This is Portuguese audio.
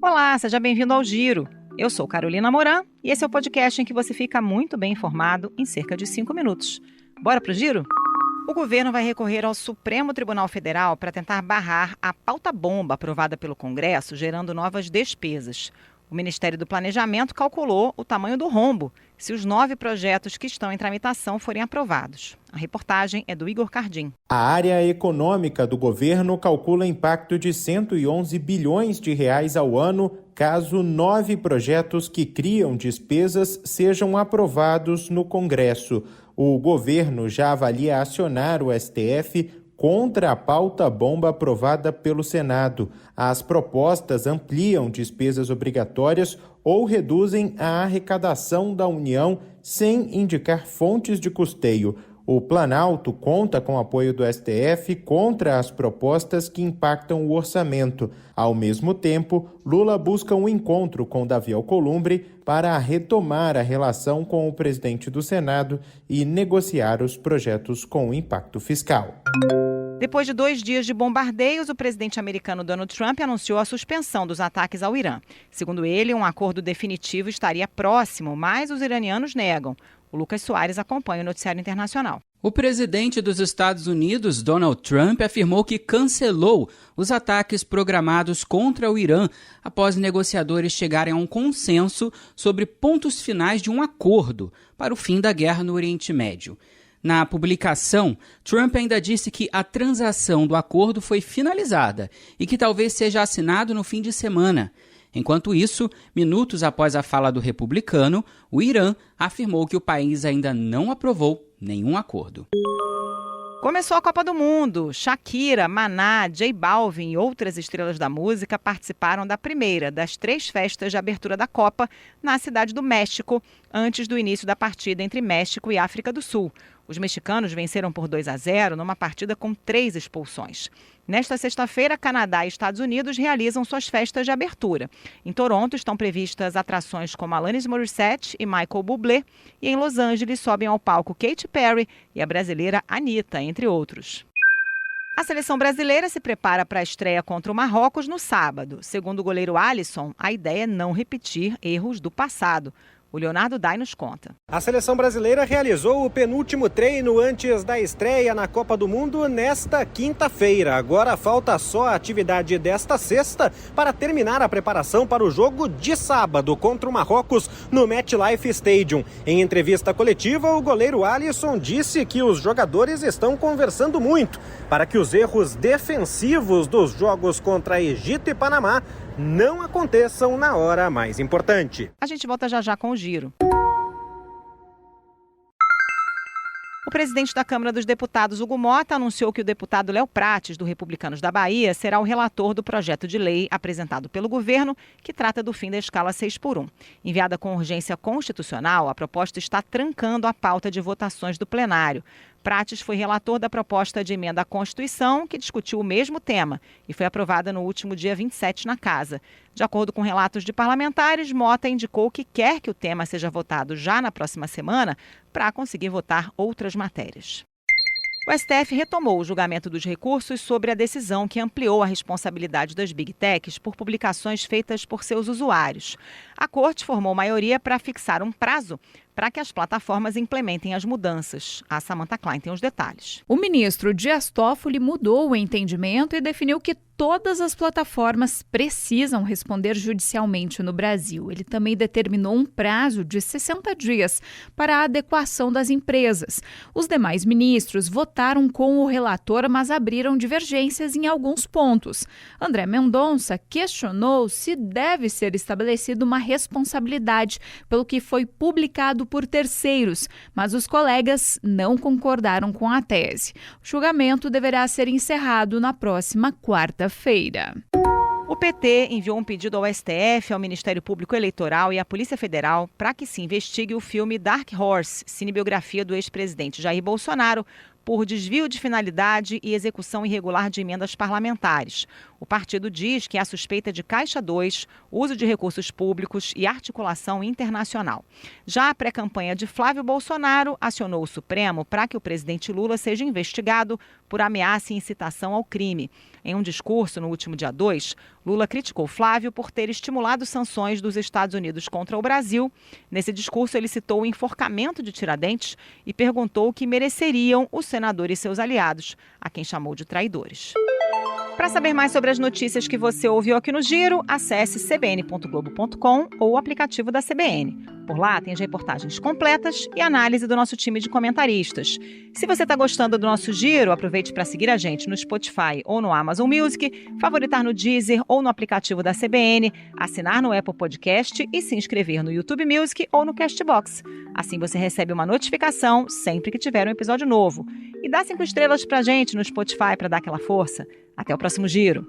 Olá, seja bem-vindo ao Giro. Eu sou Carolina Moran e esse é o podcast em que você fica muito bem informado em cerca de 5 minutos. Bora pro Giro? O governo vai recorrer ao Supremo Tribunal Federal para tentar barrar a pauta-bomba aprovada pelo Congresso, gerando novas despesas. O Ministério do Planejamento calculou o tamanho do rombo se os 9 projetos que estão em tramitação forem aprovados. A reportagem é do Igor Cardim. A área econômica do governo calcula impacto de 111 bilhões de reais ao ano caso 9 projetos que criam despesas sejam aprovados no Congresso. O governo já avalia acionar o STF contra a pauta-bomba aprovada pelo Senado. As propostas ampliam despesas obrigatórias ou reduzem a arrecadação da União sem indicar fontes de custeio. O Planalto conta com o apoio do STF contra as propostas que impactam o orçamento. Ao mesmo tempo, Lula busca um encontro com Davi Alcolumbre para retomar a relação com o presidente do Senado e negociar os projetos com impacto fiscal. Depois de 2 dias de bombardeios, o presidente americano Donald Trump anunciou a suspensão dos ataques ao Irã. Segundo ele, um acordo definitivo estaria próximo, mas os iranianos negam. O Lucas Soares acompanha o noticiário internacional. O presidente dos Estados Unidos, Donald Trump, afirmou que cancelou os ataques programados contra o Irã após negociadores chegarem a um consenso sobre pontos finais de um acordo para o fim da guerra no Oriente Médio. Na publicação, Trump ainda disse que a transação do acordo foi finalizada e que talvez seja assinado no fim de semana. Enquanto isso, minutos após a fala do republicano, o Irã afirmou que o país ainda não aprovou nenhum acordo. Começou a Copa do Mundo. Shakira, Maná, J Balvin e outras estrelas da música participaram da primeira das 3 festas de abertura da Copa na cidade do México, antes do início da partida entre México e África do Sul. Os mexicanos venceram por 2-0 numa partida com 3 expulsões. Nesta sexta-feira, Canadá e Estados Unidos realizam suas festas de abertura. Em Toronto estão previstas atrações como Alanis Morissette e Michael Bublé, e em Los Angeles sobem ao palco Katy Perry e a brasileira Anitta, entre outros. A seleção brasileira se prepara para a estreia contra o Marrocos no sábado. Segundo o goleiro Alisson, a ideia é não repetir erros do passado. O Leonardo Dai nos conta. A seleção brasileira realizou o penúltimo treino antes da estreia na Copa do Mundo nesta quinta-feira. Agora falta só a atividade desta sexta para terminar a preparação para o jogo de sábado contra o Marrocos no MetLife Stadium. Em entrevista coletiva, o goleiro Alisson disse que os jogadores estão conversando muito para que os erros defensivos dos jogos contra Egito e Panamá não aconteçam na hora mais importante. A gente volta já com o Giro. O presidente da Câmara dos Deputados, Hugo Mota, anunciou que o deputado Léo Prates, do Republicanos da Bahia, será o relator do projeto de lei apresentado pelo governo, que trata do fim da escala 6x1. Enviada com urgência constitucional, a proposta está trancando a pauta de votações do plenário. Prates foi relator da proposta de emenda à Constituição, que discutiu o mesmo tema e foi aprovada no último dia 27 na Casa. De acordo com relatos de parlamentares, Mota indicou que quer que o tema seja votado já na próxima semana para conseguir votar outras matérias. O STF retomou o julgamento dos recursos sobre a decisão que ampliou a responsabilidade das Big Techs por publicações feitas por seus usuários. A Corte formou maioria para fixar um prazo para que as plataformas implementem as mudanças. A Samantha Klein tem os detalhes. O ministro Dias Toffoli mudou o entendimento e definiu que todas as plataformas precisam responder judicialmente no Brasil. Ele também determinou um prazo de 60 dias para a adequação das empresas. Os demais ministros votaram com o relator, mas abriram divergências em alguns pontos. André Mendonça questionou se deve ser estabelecida uma responsabilidade pelo que foi publicado por terceiros, mas os colegas não concordaram com a tese. O julgamento deverá ser encerrado na próxima quarta-feira. O PT enviou um pedido ao STF, ao Ministério Público Eleitoral e à Polícia Federal para que se investigue o filme Dark Horse, cinebiografia do ex-presidente Jair Bolsonaro, por desvio de finalidade e execução irregular de emendas parlamentares. O partido diz que há suspeita de Caixa 2, uso de recursos públicos e articulação internacional. Já a pré-campanha de Flávio Bolsonaro acionou o Supremo para que o presidente Lula seja investigado por ameaça e incitação ao crime. Em um discurso no último dia 2, Lula criticou Flávio por ter estimulado sanções dos Estados Unidos contra o Brasil. Nesse discurso, ele citou o enforcamento de Tiradentes e perguntou o que mereceriam o senador e seus aliados, a quem chamou de traidores. Para saber mais sobre as notícias que você ouviu aqui no Giro, acesse cbn.globo.com ou o aplicativo da CBN. Por lá tem as reportagens completas e análise do nosso time de comentaristas. Se você está gostando do nosso Giro, aproveite para seguir a gente no Spotify ou no Amazon Music, favoritar no Deezer ou no aplicativo da CBN, assinar no Apple Podcast e se inscrever no YouTube Music ou no Castbox. Assim você recebe uma notificação sempre que tiver um episódio novo. E dá 5 estrelas pra gente no Spotify para dar aquela força. Até o próximo Giro.